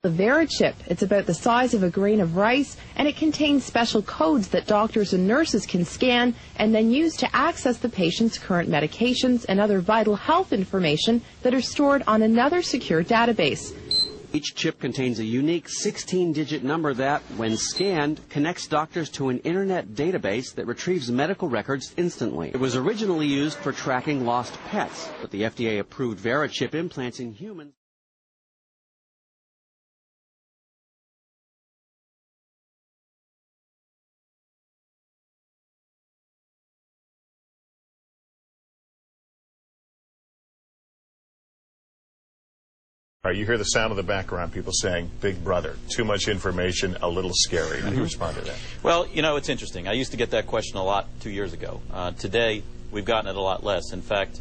The VeriChip. It's about the size of a grain of rice, and it contains special codes that doctors and nurses can scan and then use to access the patient's current medications and other vital health information that are stored on another secure database. Each chip contains a unique 16-digit number that, when scanned, connects doctors to an internet database that retrieves medical records instantly. It was originally used for tracking lost pets, but the FDA approved VeriChip implants in humans. All right, you hear the sound of the background, people saying, Big Brother, too much information, a little scary. How do you respond to that? Well, you know, it's interesting. I used to get that question a lot 2 years ago. Today, we've gotten it a lot less. In fact,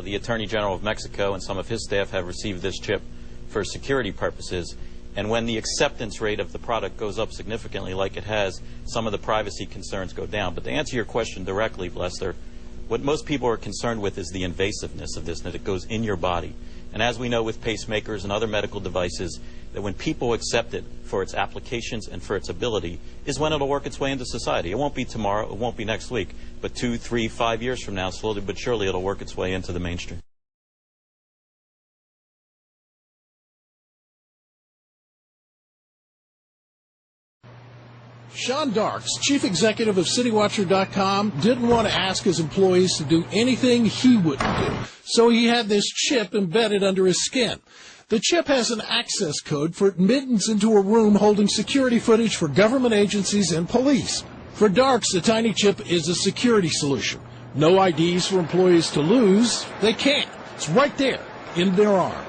the Attorney General of Mexico and some of his staff have received this chip for security purposes. And when the acceptance rate of the product goes up significantly like it has, some of the privacy concerns go down. But to answer your question directly, Lester, what most people are concerned with is the invasiveness of this, that it goes in your body. And as we know with pacemakers and other medical devices, that when people accept it for its applications and for its ability is when it'll work its way into society. It won't be tomorrow, it won't be next week, but 2, 3, 5 years from now, slowly but surely it'll work its way into the mainstream. Sean Darks, chief executive of CityWatcher.com, didn't want to ask his employees to do anything he wouldn't do, so he had this chip embedded under his skin. The chip has an access code for admittance into a room holding security footage for government agencies and police. For Darks, the tiny chip is a security solution. No IDs for employees to lose. They can't. It's right there in their arm.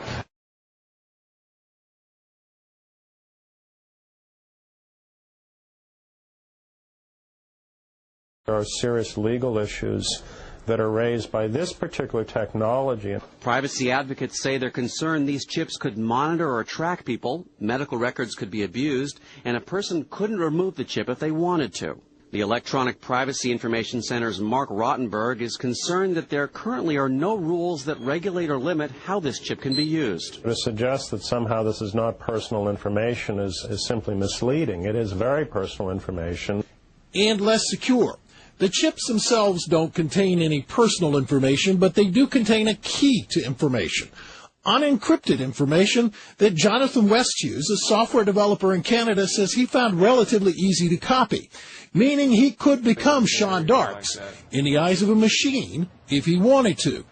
There are serious legal issues that are raised by this particular technology. Privacy advocates say they're concerned these chips could monitor or track people, medical records could be abused, and a person couldn't remove the chip if they wanted to. The Electronic Privacy Information Center's Mark Rottenberg is concerned that there currently are no rules that regulate or limit how this chip can be used. To suggest that somehow this is not personal information is simply misleading. It is very personal information. And less secure. The chips themselves don't contain any personal information, but they do contain a key to information. Unencrypted information that Jonathan Westhughes, a software developer in Canada, says he found relatively easy to copy, meaning he could become Sean Darks in the eyes of a machine if he wanted to.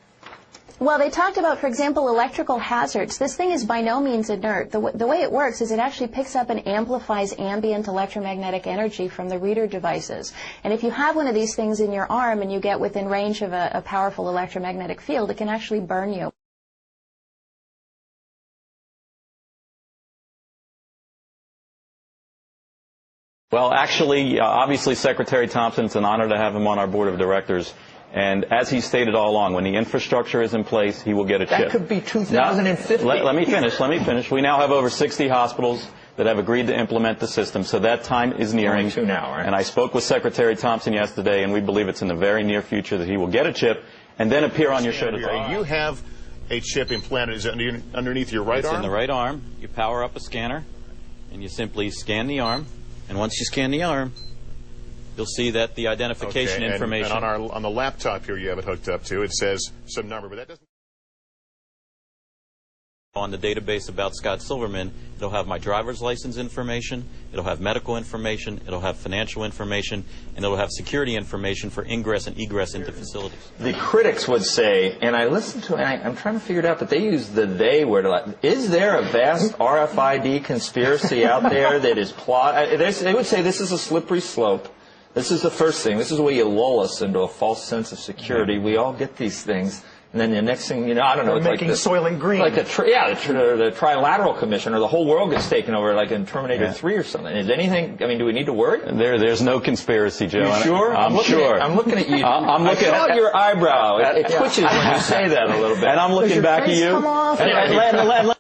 Well, they talked about, for example, electrical hazards. This thing is by no means inert. The way it works is it actually picks up and amplifies ambient electromagnetic energy from the reader devices. And if you have one of these things in your arm and you get within range of a powerful electromagnetic field, it can actually burn you. Well, actually, obviously, Secretary Thompson, it's an honor to have him on our board of directors. And as he stated all along, when the infrastructure is in place, he will get a chip. That could be 2050. Let me finish. We now have over 60 hospitals that have agreed to implement the system, so that time is nearing. Now, right? And I spoke with Secretary Thompson yesterday, and we believe it's in the very near future that he will get a chip and then appear on your show to talk. You have a chip implanted. Is it underneath your right arm? It's in the right arm. You power up a scanner, and you simply scan the arm. And once you scan the arm, you'll see that the identification information. And on the laptop here you have it hooked up to, it says some number, but that doesn't. On the database about Scott Silverman, it'll have my driver's license information, it'll have medical information, it'll have financial information, and it'll have security information for ingress and egress into facilities. The critics would say, and I listened to it, and I'm trying to figure it out, but they use the they word a lot. Is there a vast RFID conspiracy out there that is they would say this is a slippery slope. This is the first thing. This is where you lull us into a false sense of security. We all get these things. And then the next thing, you know, I don't know. It's making like Soylent Green. Like the Trilateral Commission, or the whole world gets taken over like in Terminator 3 or something. Is anything, I mean, do we need to worry? There's no conspiracy, Joe. You sure? I'm sure. I'm looking at you. I'm looking at your eyebrow. It twitches when you say that a little bit. And I'm looking back at you. Come off.